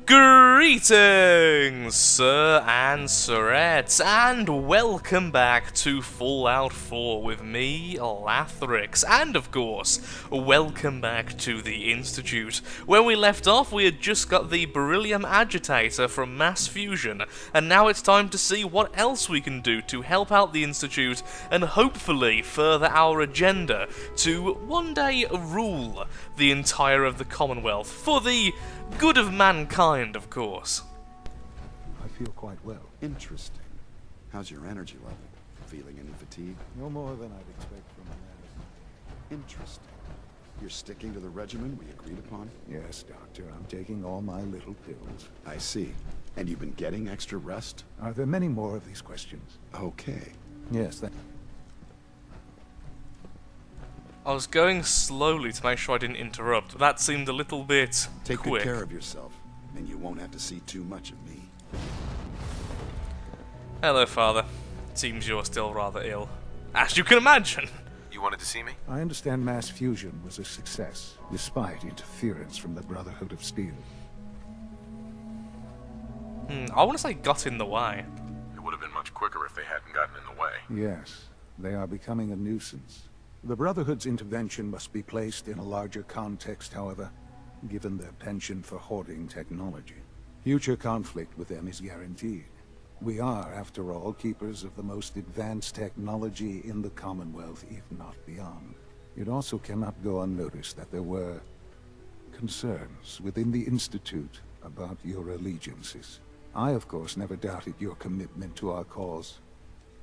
Greetings, Sir and Sirettes, and welcome back to Fallout 4 with me, Lathrix, and of course, welcome back to the Institute. When we left off, we had just got the beryllium agitator from Mass Fusion, and now it's time to see what else we can do to help out the Institute and hopefully further our agenda to one day rule the entire of the Commonwealth for the good of mankind, of course. I feel quite well. Interesting. How's your energy level? Feeling any fatigue? No more than I'd expect from a man. Interesting. You're sticking to the regimen we agreed upon? Yes, Doctor. I'm taking all my little pills. I see. And you've been getting extra rest? Are there many more of these questions? Okay. Yes, I was going slowly to make sure I didn't interrupt. That seemed a little bit Take quick. good care of yourself, and you won't have to see too much of me. Hello, Father. Seems you're still rather ill. As you can imagine. You wanted to see me? I understand mass fusion was a success, despite interference from the Brotherhood of Steel. I want to say got in the way. It would have been much quicker if they hadn't gotten in the way. Yes, they are becoming a nuisance. The Brotherhood's intervention must be placed in a larger context, however, given their penchant for hoarding technology. Future conflict with them is guaranteed. We are, after all, keepers of the most advanced technology in the Commonwealth, if not beyond. It also cannot go unnoticed that there were concerns within the Institute about your allegiances. I, of course, never doubted your commitment to our cause.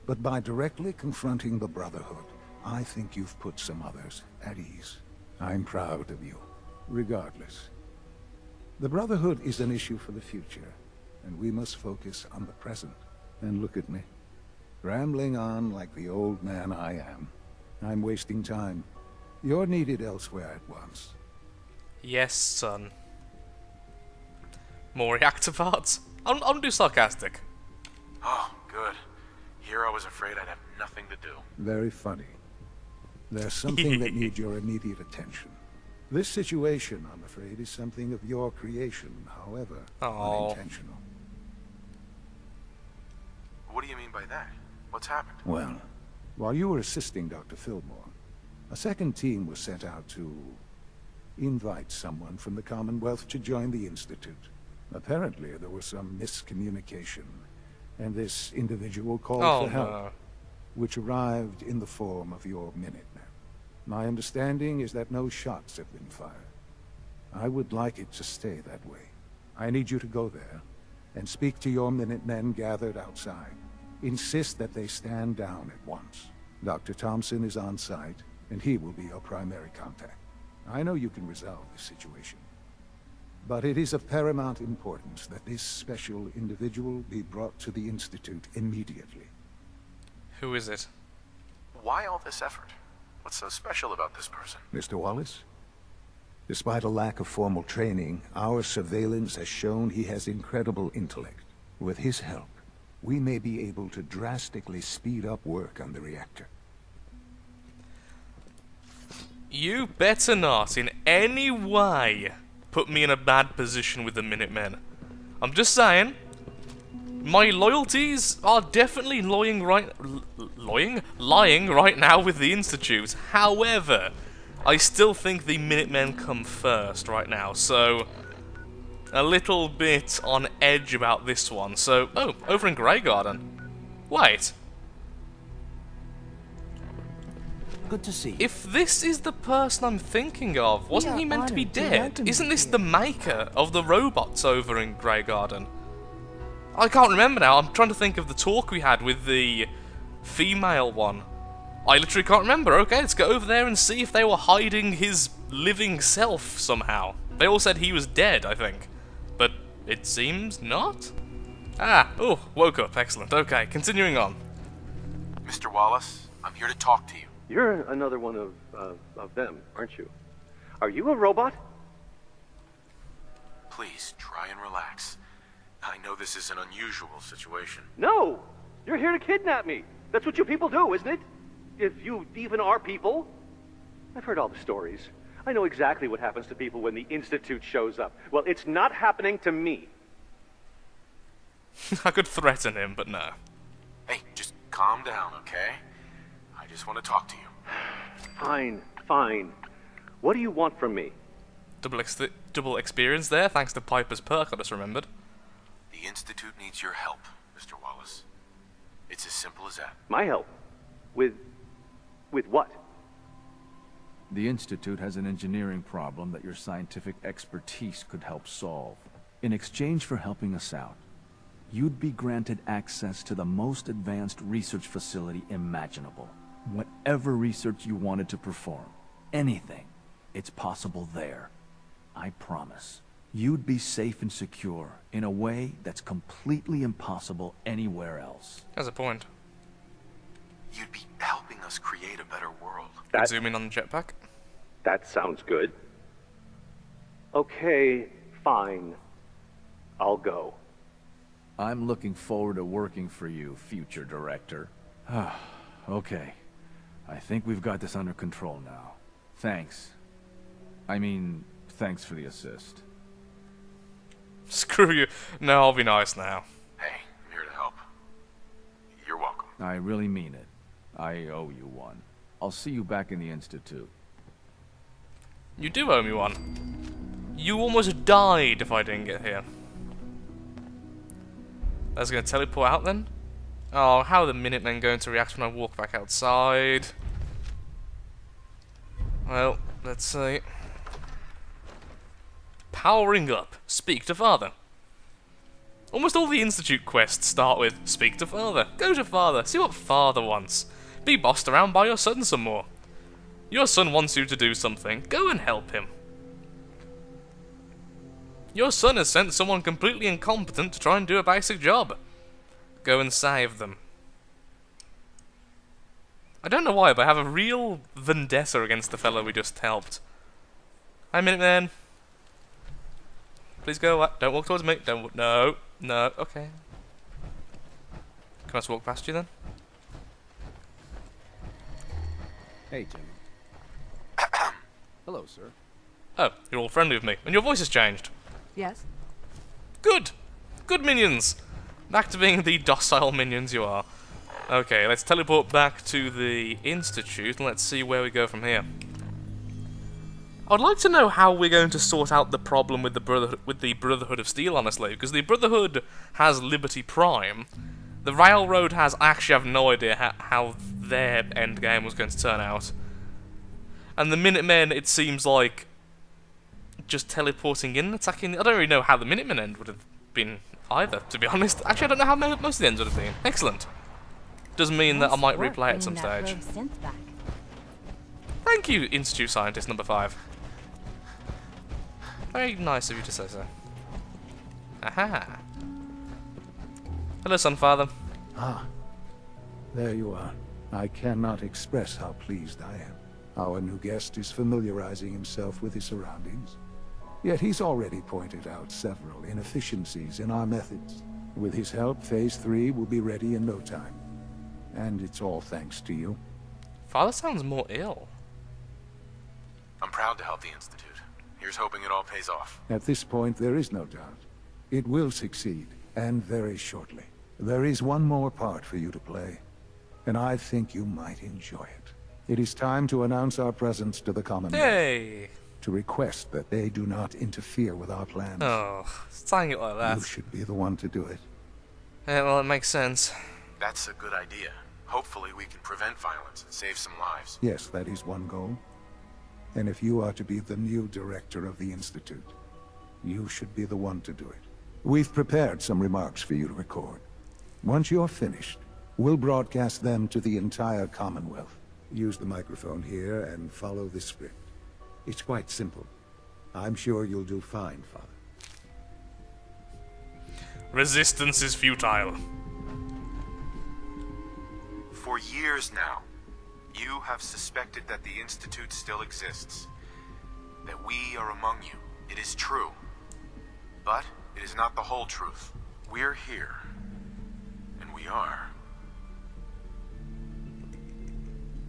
But by directly confronting the Brotherhood, I think you've put some others at ease. I'm proud of you, regardless. The Brotherhood is an issue for the future, and we must focus on the present. And look at me, rambling on like the old man I am. I'm wasting time. You're needed elsewhere at once. Yes, son. More reactor parts? I'm too sarcastic. Oh, good. Here I was afraid I'd have nothing to do. Very funny. There's something that needs your immediate attention. This situation, I'm afraid, is something of your creation, however, unintentional. What do you mean by that? What's happened? Well, while you were assisting Dr. Fillmore, a second team was sent out to invite someone from the Commonwealth to join the Institute. Apparently, there was some miscommunication, and this individual called for help, which arrived in the form of your Minutemen. My understanding is that no shots have been fired. I would like it to stay that way. I need you to go there and speak to your Minutemen gathered outside. Insist that they stand down at once. Dr. Thompson is on site, and he will be your primary contact. I know you can resolve this situation, but it is of paramount importance that this special individual be brought to the Institute immediately. Who is it? Why all this effort? What's so special about this person? Mr. Wallace? Despite a lack of formal training, our surveillance has shown he has incredible intellect. With his help, we may be able to drastically speed up work on the reactor. You better not in any way put me in a bad position with the Minutemen. I'm just saying, my loyalties are definitely lying right now with the Institute. However, I still think the Minutemen come first right now, so a little bit on edge about this one. So, oh, over in Grey Garden. Wait. Good to see you. If this is the person I'm thinking of, wasn't he meant to be dead? Isn't this the maker of the robots over in Grey Garden? I can't remember now. I'm trying to think of the talk we had with the female one. I literally can't remember. Okay, let's go over there and see if they were hiding his living self somehow. They all said he was dead, I think. But it seems not? Oh, woke up. Excellent. Okay, continuing on. Mr. Wallace, I'm here to talk to you. You're another one of them, aren't you? Are you a robot? Please, try and relax. I know this is an unusual situation. No! You're here to kidnap me. That's what you people do, isn't it? If you even are people. I've heard all the stories. I know exactly what happens to people when the Institute shows up. Well, it's not happening to me. I could threaten him, but no. Hey, just calm down, okay? I just want to talk to you. Fine, fine. What do you want from me? Double experience there, thanks to Piper's perk, I just remembered. The Institute needs your help, Mr. Wallace. It's as simple as that. My help? With what? The Institute has an engineering problem that your scientific expertise could help solve. In exchange for helping us out, you'd be granted access to the most advanced research facility imaginable. Whatever research you wanted to perform, anything, it's possible there. I promise. You'd be safe and secure in a way that's completely impossible anywhere else. Has a point. You'd be helping us create a better world. Zoom in on the jetpack. That sounds good. Okay, fine. I'll go. I'm looking forward to working for you, future director. Okay. I think we've got this under control now. Thanks. I mean, thanks for the assist. Screw you. No, I'll be nice now. Hey, I'm here to help. You're welcome. I really mean it. I owe you one. I'll see you back in the Institute. You do owe me one. You almost died if I didn't get here. That's going to teleport out then? Oh, how are the Minutemen going to react when I walk back outside? Well, let's see. Powering up. Speak to Father. Almost all the Institute quests start with speak to Father. Go to Father. See what Father wants. Be bossed around by your son some more. Your son wants you to do something. Go and help him. Your son has sent someone completely incompetent to try and do a basic job. Go and save them. I don't know why, but I have a real vendetta against the fellow we just helped. Hi, Minuteman. Please go away. Don't walk towards me. Don't. No. No. Okay. Can I just walk past you then? Hey, Jimmy. Hello, sir. Oh, you're all friendly with me, and your voice has changed. Yes? Good! Good minions! Back to being the docile minions you are. Okay, let's teleport back to the Institute, and let's see where we go from here. I'd like to know how we're going to sort out the problem with the Brotherhood of Steel, honestly, because the Brotherhood has Liberty Prime. The Railroad has... I actually have no idea how their endgame was going to turn out. And the Minutemen, it seems like... just teleporting in and attacking... I don't really know how the Minutemen end would have been either, to be honest. Actually, I don't know how most of the ends would have been. Excellent. Does mean that I might replay at some stage. Thank you, Institute Scientist number 5. Very nice of you to say so. Aha. Hello, son, father. Ah, there you are. I cannot express how pleased I am. Our new guest is familiarizing himself with his surroundings. Yet he's already pointed out several inefficiencies in our methods. With his help, Phase 3 will be ready in no time. And it's all thanks to you. Father sounds more ill. I'm proud to help the Institute. Here's hoping it all pays off. At this point, there is no doubt. It will succeed, and very shortly. There is one more part for you to play, and I think you might enjoy it. It is time to announce our presence to the Commonwealth. Hey! To request that they do not interfere with our plans. Oh, saying it like that. You should be the one to do it. Yeah, well, it makes sense. That's a good idea. Hopefully we can prevent violence and save some lives. Yes, that is one goal. And if you are to be the new director of the Institute, you should be the one to do it. We've prepared some remarks for you to record. Once you're finished, we'll broadcast them to the entire Commonwealth. Use the microphone here and follow the script. It's quite simple. I'm sure you'll do fine, Father. Resistance is futile. For years now, you have suspected that the Institute still exists. That we are among you. It is true. But it is not the whole truth. We're here. And we are.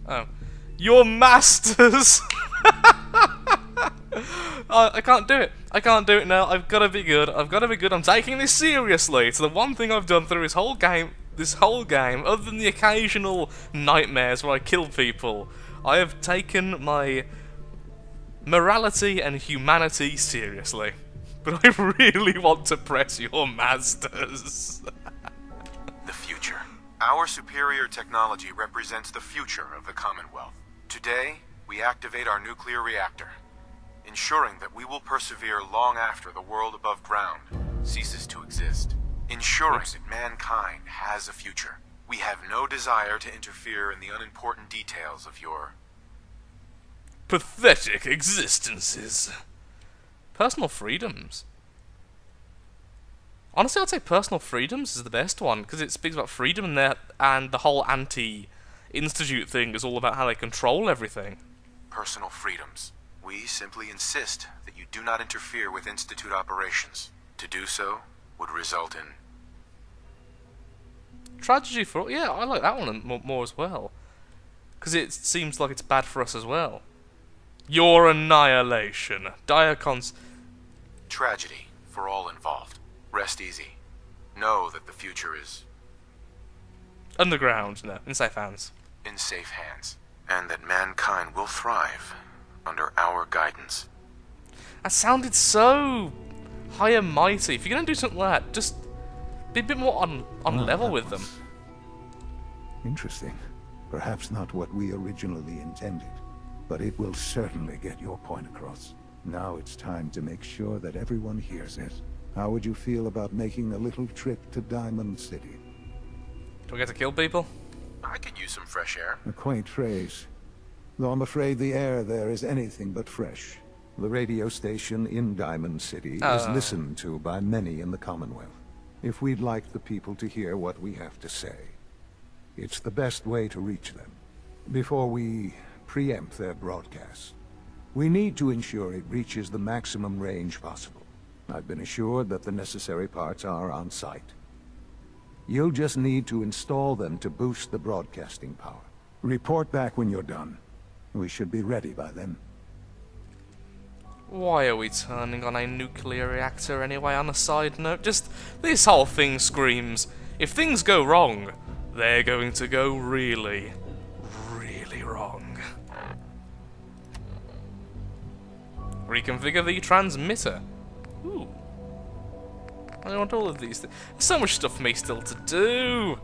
Oh. Your masters! I can't do it. I can't do it now. I've got to be good. I've got to be good. I'm taking this seriously. It's the one thing I've done through this whole game. Other than the occasional nightmares where I kill people, I have taken my morality and humanity seriously. But I really want to press your masters. The future. Our superior technology represents the future of the Commonwealth. Today, we activate our nuclear reactor, ensuring that we will persevere long after the world above ground ceases to exist. Ensuring that mankind has a future. We have no desire to interfere in the unimportant details of your pathetic existences. Personal freedoms. Honestly, I'd say personal freedoms is the best one, because it speaks about freedom and the whole anti-institute thing is all about how they control everything. personal freedoms. We simply insist that you do not interfere with Institute operations. To do so would result in... Tragedy for all. Yeah, I like that one more as well. Because it seems like it's bad for us as well. Your annihilation. Dire Tragedy for all involved. Rest easy. Know that the future is... underground, no, in safe hands. in safe hands. And that mankind will thrive under our guidance. That sounded so high and mighty. If you're going to do something like that, just be a bit more on level with them. Interesting. Perhaps not what we originally intended, but it will certainly get your point across. Now it's time to make sure that everyone hears it. How would you feel about making a little trip to Diamond City? Do we get to kill people? I could use some fresh air. A quaint phrase, though I'm afraid the air there is anything but fresh. The radio station in Diamond City is listened to by many in the Commonwealth. If we'd like the people to hear what we have to say, it's the best way to reach them. Before we preempt their broadcast, we need to ensure it reaches the maximum range possible. I've been assured that the necessary parts are on site. You'll just need to install them to boost the broadcasting power. Report back when you're done. We should be ready by then. Why are we turning on a nuclear reactor anyway, on a side note? Just, this whole thing screams, if things go wrong, they're going to go really, really wrong. Reconfigure the transmitter. Ooh. I want all of these things. There's so much stuff for me still to do.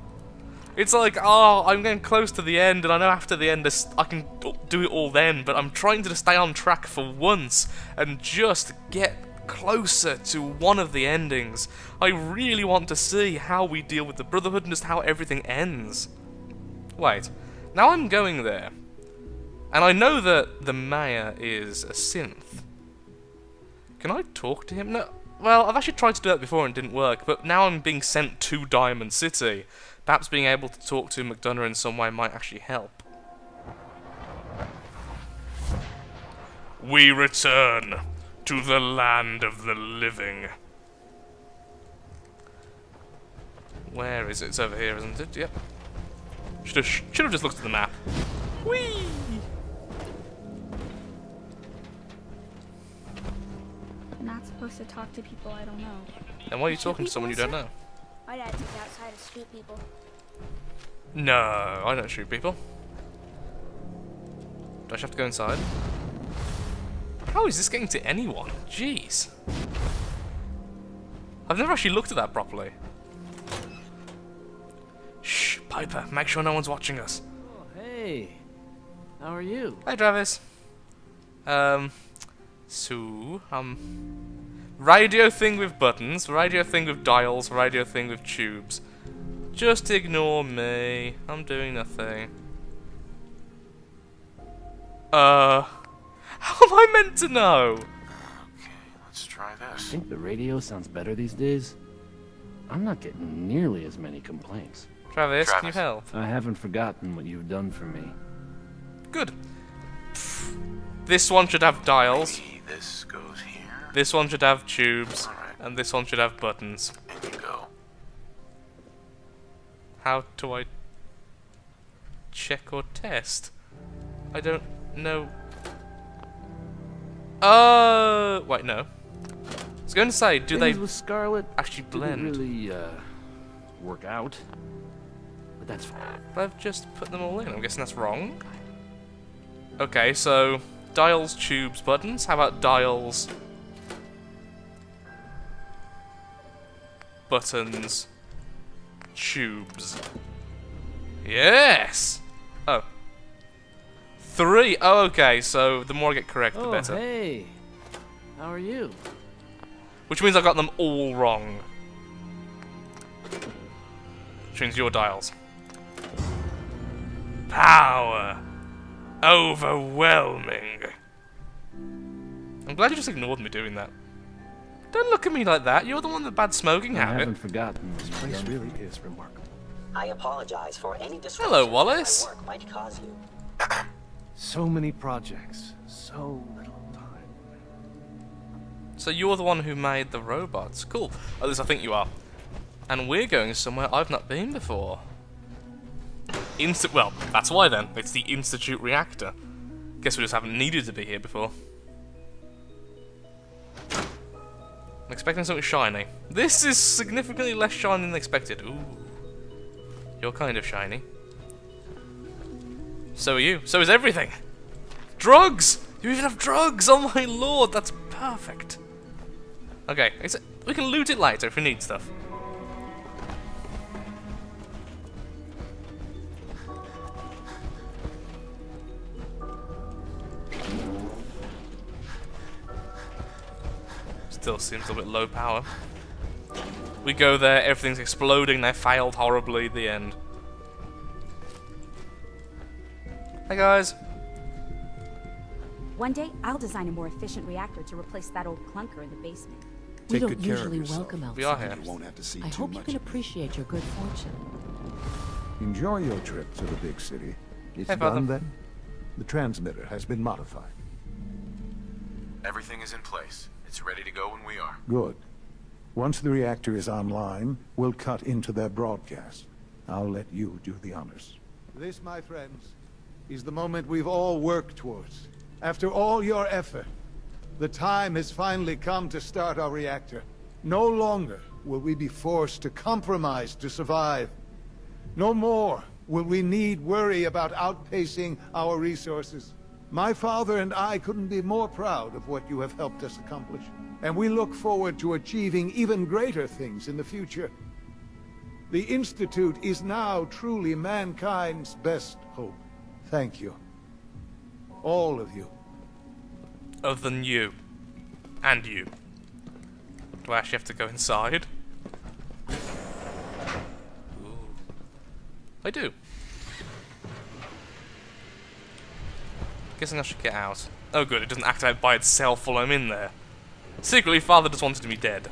It's like, oh, I'm getting close to the end, and I know after the end I can do it all then, but I'm trying to stay on track for once and just get closer to one of the endings. I really want to see how we deal with the Brotherhood and just how everything ends. Wait, now I'm going there, and I know that the mayor is a synth. Can I talk to him? No. Well, I've actually tried to do that before and it didn't work, but now I'm being sent to Diamond City. Perhaps being able to talk to McDonough in some way might actually help. We return to the land of the living. Where is it? It's over here, isn't it? Yep. Should have just looked at the map. Whee! I'm not supposed to talk to people I don't know. And why are you talking to someone you don't know? My dad took me outside to shoot people. No, I don't shoot people. Do I have to go inside? How is this getting to anyone? Jeez. I've never actually looked at that properly. Shh, Piper, make sure no one's watching us. Oh, hey. How are you? Hi, Travis. Radio thing with buttons, radio thing with dials, radio thing with tubes. Just ignore me. I'm doing nothing. How am I meant to know? Okay, let's try I this. think the radio sounds better these days. I'm not getting nearly as many complaints. Travis, can you Travis. help? I haven't forgotten what you've done for me. Good. This one should have dials. Maybe this goes here. This one should have tubes. Alright. And this one should have buttons. And you go. How do I check or test? I don't know. Wait, no. I was going to say, do Things they with Scarlet actually blend? didn't really work out, but that's fine. I've just put them all in. I'm guessing that's wrong. Okay, so dials, tubes, buttons. How about dials, buttons, tubes? Yes! Oh. 3. Oh, okay, so the more I get correct, the better. Hey, how are you? Which means I got them all wrong. Which means your dials. Power. Overwhelming. I'm glad you just ignored me doing that. Don't look at me like that. You're the one with the bad smoking I habit. haven't forgotten. This place really is remarkable. I apologize for any disruption Hello, Wallace. my work might cause you. So many projects, so little time. So you're the one who made the robots. Cool. At least I think you are. And we're going somewhere I've not been before. Well, that's why then. It's the Institute reactor. Guess we just haven't needed to be here before. I'm expecting something shiny. This is significantly less shiny than expected. Ooh. You're kind of shiny. So are you. So is everything. Drugs! You even have drugs! Oh my lord, that's perfect. Okay, we can loot it later if we need stuff. Still seems a little bit low power. We go there, everything's exploding, they failed horribly at the end. Hey guys. One day, I'll design a more efficient reactor to replace that old clunker in the basement. We Take don't good care of usually yourself. welcome outsiders. We are here. You won't have to see I too hope you much can of me. appreciate your good fortune. Enjoy your trip to the big city. It's Hey, Father. done then? The transmitter has been modified. Everything is in place. It's ready to go when we are. Good. Once the reactor is online, we'll cut into their broadcast. I'll let you do the honors. This, my friends, is the moment we've all worked towards. After all your effort, the time has finally come to start our reactor. No longer will we be forced to compromise to survive. No more will we need worry about outpacing our resources. My father and I couldn't be more proud of what you have helped us accomplish, and we look forward to achieving even greater things in the future. The Institute is now truly mankind's best hope. Thank you. All of you. Other than you. And you. Do I actually have to go inside? Ooh. I do. Guessing I should get out. Oh good, it doesn't activate by itself while I'm in there. Secretly, Father just wanted me dead.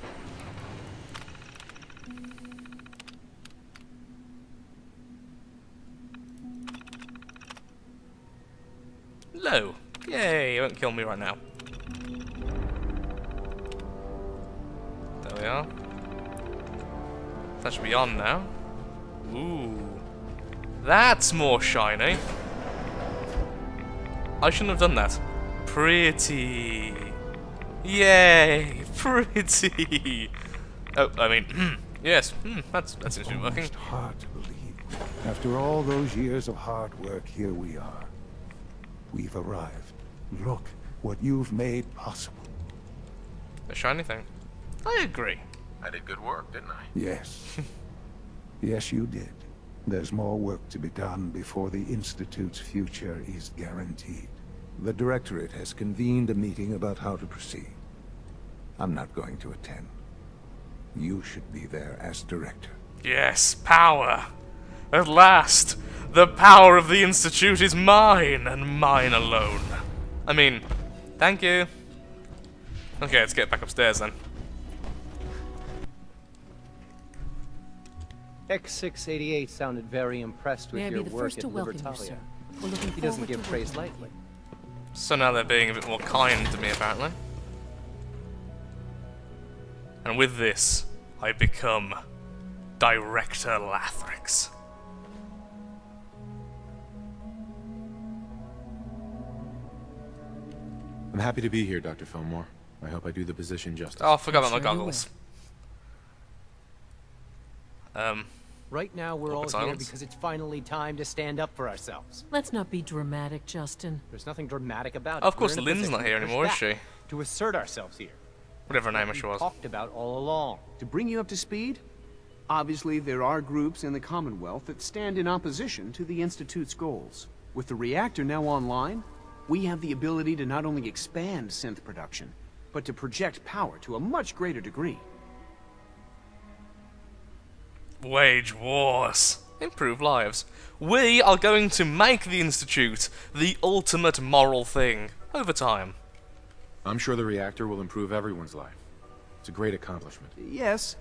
Low. Yay, it won't kill me right now. There we are. That should be on now. Ooh. That's more shiny. I shouldn't have done that. Pretty. Yay, pretty. Oh, I mean, yes, that seems to be working. Almost hard to believe. After all those years of hard work, here we are. We've arrived. Look what you've made possible. A shiny thing. I agree. I did good work, didn't I? Yes. Yes, you did. There's more work to be done before the Institute's future is guaranteed. The Directorate has convened a meeting about how to proceed. I'm not going to attend. You should be there as Director. Yes, power. At last, the power of the Institute is mine, and mine alone. I mean, thank you. Okay, let's get back upstairs then. X688 sounded very impressed with May I your be the work first to at welcome you, Libertalia. sir. We're looking He doesn't forward give to praise working with lightly. So now they're being a bit more kind to me, apparently. And with this, I become Director Lathrix. I'm happy to be here, Dr. Fillmore. I hope I do the position justice. Oh, I forgot about my goggles. Right now, we're all here silence. because it's finally time to stand up for ourselves. Let's not be dramatic, Justin. There's nothing dramatic about it. Of course, We're in a Lynn's position not here to push anymore, is back, she? To assert ourselves here. Whatever her name We she was. talked about all along. To bring you up to speed, obviously there are groups in the Commonwealth that stand in opposition to the Institute's goals. With the reactor now online, we have the ability to not only expand synth production, but to project power to a much greater degree. Wage wars. Improve lives. We are going to make the Institute the ultimate moral thing over time. I'm sure the reactor will improve everyone's life. It's a great accomplishment. Yes,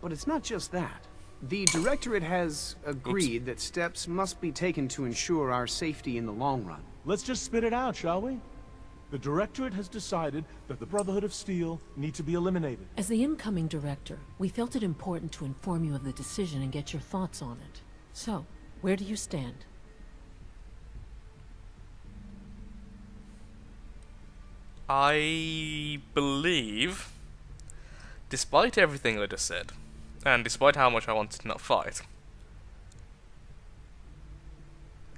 but it's not just that. The Directorate has agreed that steps must be taken to ensure our safety in the long run. Let's just spit it out, shall we? The Directorate has decided that the Brotherhood of Steel need to be eliminated. As the incoming director, we felt it important to inform you of the decision and get your thoughts on it. So, where do you stand? I believe, despite everything I just said, and despite how much I wanted to not fight,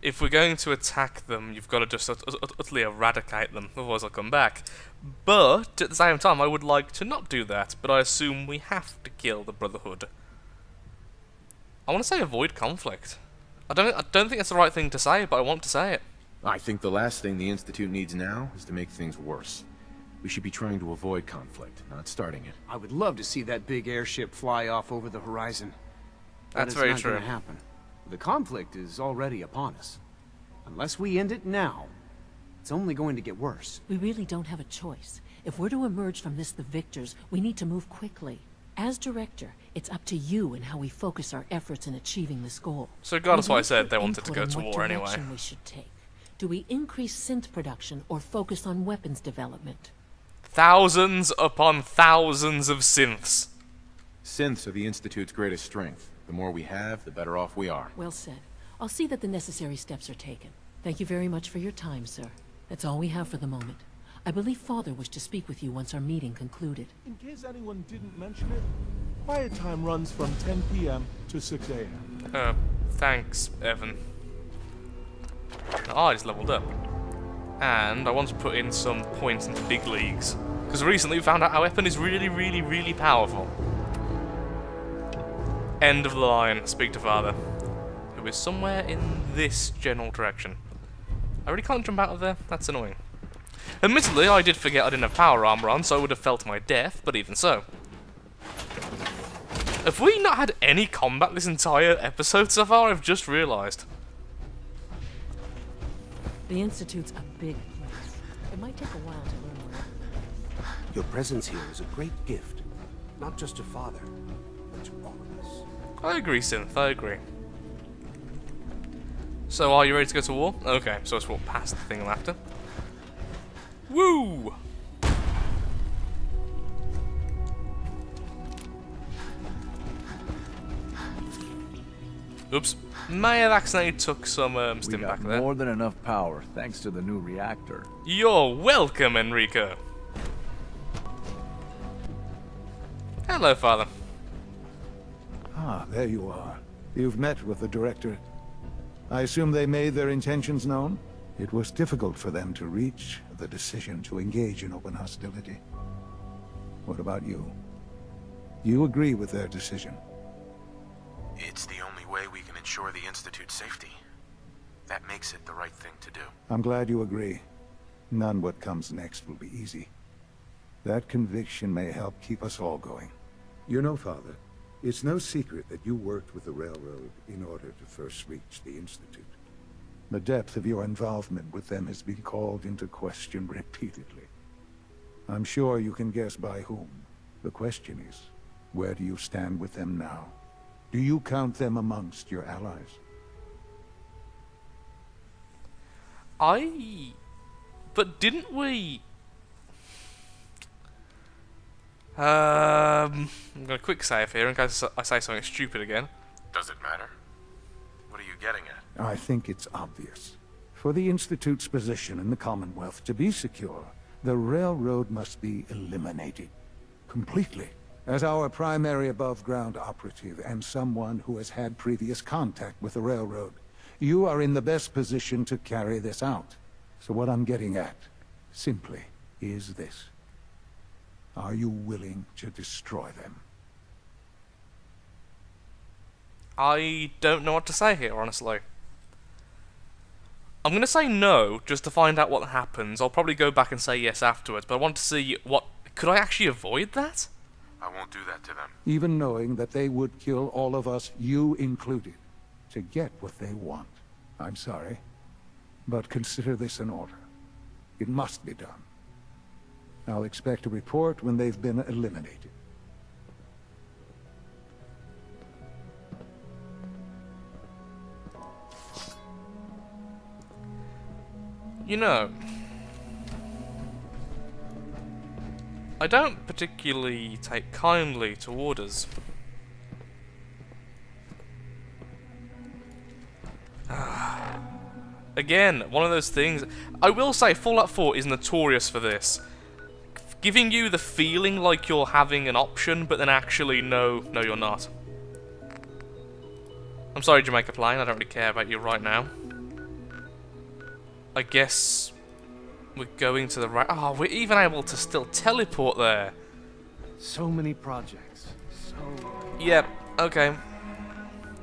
if we're going to attack them, you've got to just utterly eradicate them, otherwise they'll come back. But, at the same time, I would like to not do that, but I assume we have to kill the Brotherhood. I want to say avoid conflict. I don't think that's the right thing to say, but I want to say it. I think the last thing the Institute needs now is to make things worse. We should be trying to avoid conflict, not starting it. I would love to see that big airship fly off over the horizon. But That's it's very not true. gonna happen. The conflict is already upon us. Unless we end it now, it's only going to get worse. We really don't have a choice. If we're to emerge from this the victors, we need to move quickly. As director, it's up to you and how we focus our efforts in achieving this goal. So regardless We'd why I like said your they wanted to input go on to what war anyway. direction we should take. Do we increase synth production or focus on weapons development? Thousands upon thousands of synths. Synths are the Institute's greatest strength. The more we have, the better off we are. Well said. I'll see that the necessary steps are taken. Thank you very much for your time, sir. That's all we have for the moment. I believe Father wished to speak with you once our meeting concluded. In case anyone didn't mention it, quiet time runs from 10 p.m. to 6 a.m. Thanks, Evan. I just leveled up. And I want to put in some points into big leagues. Because recently we found out our weapon is really, really, really powerful. End of the line. Speak to Father. Who is somewhere in this general direction. I really can't jump out of there. That's annoying. Admittedly, I did forget I didn't have power armor on, so I would have felt my death, but even so. Have we not had any combat this entire episode so far? I've just realised. The Institute's a big place. It might take a while to learn more. Your presence here is a great gift. Not just to Father, but to all of us. I agree, Synth. I agree. So, are you ready to go to war? Okay, so let's walk past the thing I'm after. Woo! Oops. May have accidentally took some stim back there. More than enough power, thanks to the new reactor. You're welcome, Enrico. Hello, Father. Ah, there you are. You've met with the Directorate. I assume they made their intentions known? It was difficult for them to reach the decision to engage in open hostility. What about you? You agree with their decision? It's the only way we can ensure the Institute's safety. That makes it the right thing to do. I'm glad you agree. None what comes next will be easy. That conviction may help keep us all going. You know, Father, it's no secret that you worked with the Railroad in order to first reach the Institute. The depth of your involvement with them has been called into question repeatedly. I'm sure you can guess by whom. The question is, where do you stand with them now? Do you count them amongst your allies? But didn't we... I'm gonna quick save here in case I say something stupid again. Does it matter? What are you getting at? I think it's obvious. For the Institute's position in the Commonwealth to be secure, The railroad must be eliminated. Completely. As our primary above-ground operative and someone who has had previous contact with the railroad, you are in the best position to carry this out. So what I'm getting at, simply, is this. Are you willing to destroy them? I don't know what to say here, honestly. I'm going to say no, just to find out what happens. I'll probably go back and say yes afterwards, but I want to see what... Could I actually avoid that? I won't do that to them. Even knowing that they would kill all of us, you included, to get what they want. I'm sorry, but consider this an order. It must be done. I'll expect a report when they've been eliminated. You know, I don't particularly take kindly to orders. Again, one of those things. I will say Fallout 4 is notorious for this. Giving you the feeling like you're having an option, but then actually, no, you're not. I'm sorry, Jamaica Plain, I don't really care about you right now. I guess we're going to the right... Oh, we're even able to still teleport there. So many projects. So... Yep, okay.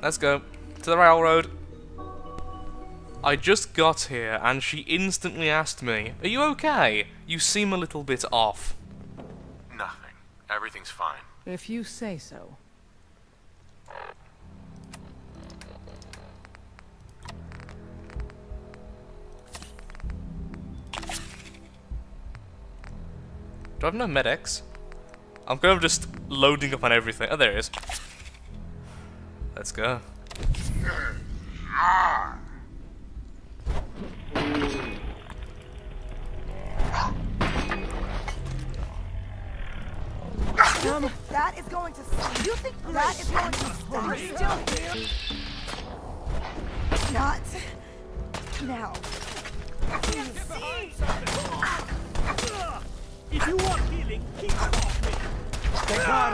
Let's go. To the railroad. I just got here, and she instantly asked me, "Are you okay? You seem a little bit off." Nothing. Everything's fine. If you say so. Do I have no medics? I'm kind of just loading up on everything. Oh, there it is. Let's go. That is going to... You think that is going to stop still here? Not... now. If you want healing, keep them off me. They got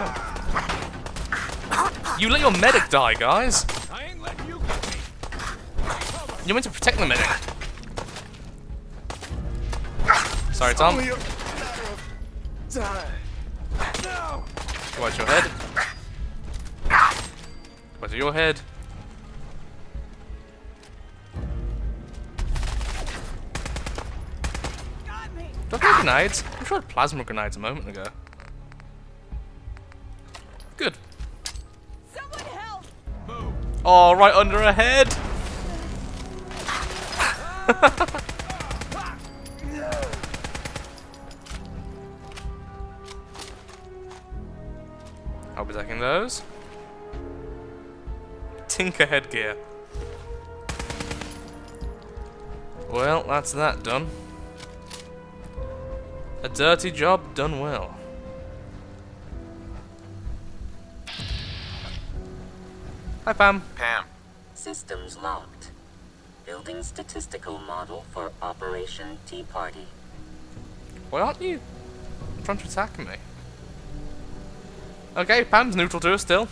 him. You let your medic die, guys. I ain't letting you get me. You're meant to protect the medic. Sorry, Tom. Go out your head. Go out your head. Do I have no grenades? I'm sure I had plasma grenades a moment ago. Good. Oh, right under her head. I'll be taking those. Tinker headgear. Well, that's that done. A dirty job done well. Hi, Pam. Pam. Systems locked. Building statistical model for Operation Tea Party. Why aren't you trying to attack me? Okay, Pam's neutral to us still.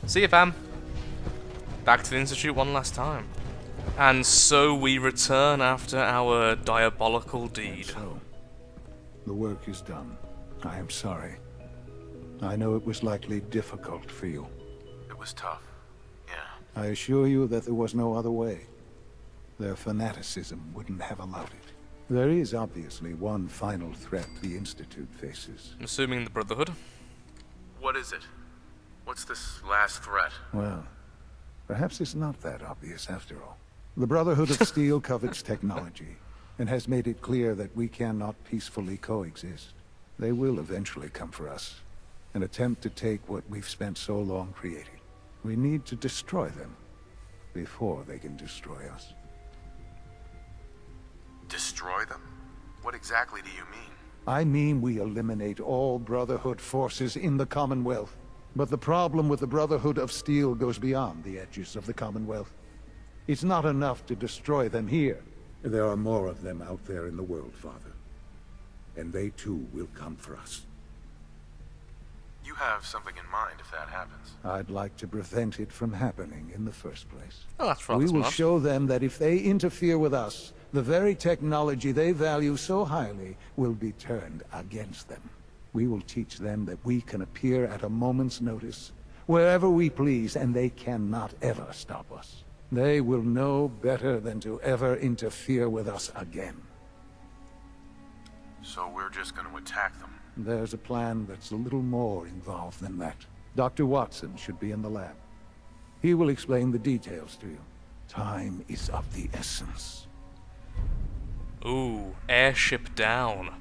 See you, Pam. Back to the Institute one last time. And so we return after our diabolical deed. So, the work is done. I am sorry. I know it was likely difficult for you. It was tough. Yeah. I assure you that there was no other way. Their fanaticism wouldn't have allowed it. There is obviously one final threat the Institute faces. I'm assuming the Brotherhood. What is it? What's this last threat? Well, perhaps it's not that obvious after all. The Brotherhood of Steel covets technology, and has made it clear that we cannot peacefully coexist. They will eventually come for us, and attempt to take what we've spent so long creating. We need to destroy them, before they can destroy us. Destroy them? What exactly do you mean? I mean we eliminate all Brotherhood forces in the Commonwealth. But the problem with the Brotherhood of Steel goes beyond the edges of the Commonwealth. It's not enough to destroy them here. There are more of them out there in the world, Father. and they too will come for us. You have something in mind if that happens. I'd like to prevent it from happening in the first place. Oh, that's rather We will smart. show them that if they interfere with us, the very technology they value so highly will be turned against them. We will teach them that we can appear at a moment's notice, wherever we please, and they cannot ever stop us. They will know better than to ever interfere with us again. So we're just going to attack them. There's a plan that's a little more involved than that. Dr. Watson should be in the lab. He will explain the details to you. Time is of the essence. Ooh, airship down.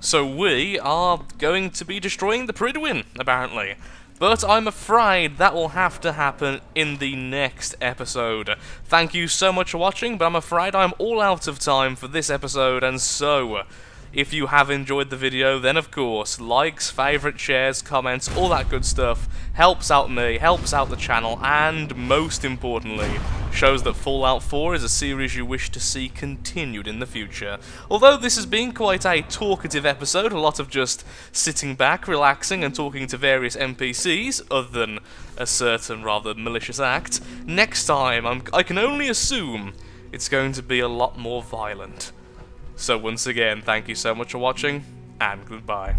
So we are going to be destroying the Pridwin, apparently. But I'm afraid that will have to happen in the next episode. Thank you so much for watching, but I'm afraid I'm all out of time for this episode, and so if you have enjoyed the video, then of course, likes, favourite, shares, comments, all that good stuff helps out me, helps out the channel, and most importantly, shows that Fallout 4 is a series you wish to see continued in the future. Although this has been quite a talkative episode, a lot of just sitting back, relaxing, and talking to various NPCs, other than a certain rather malicious act, next time I can only assume it's going to be a lot more violent. So once again, thank you so much for watching, and goodbye.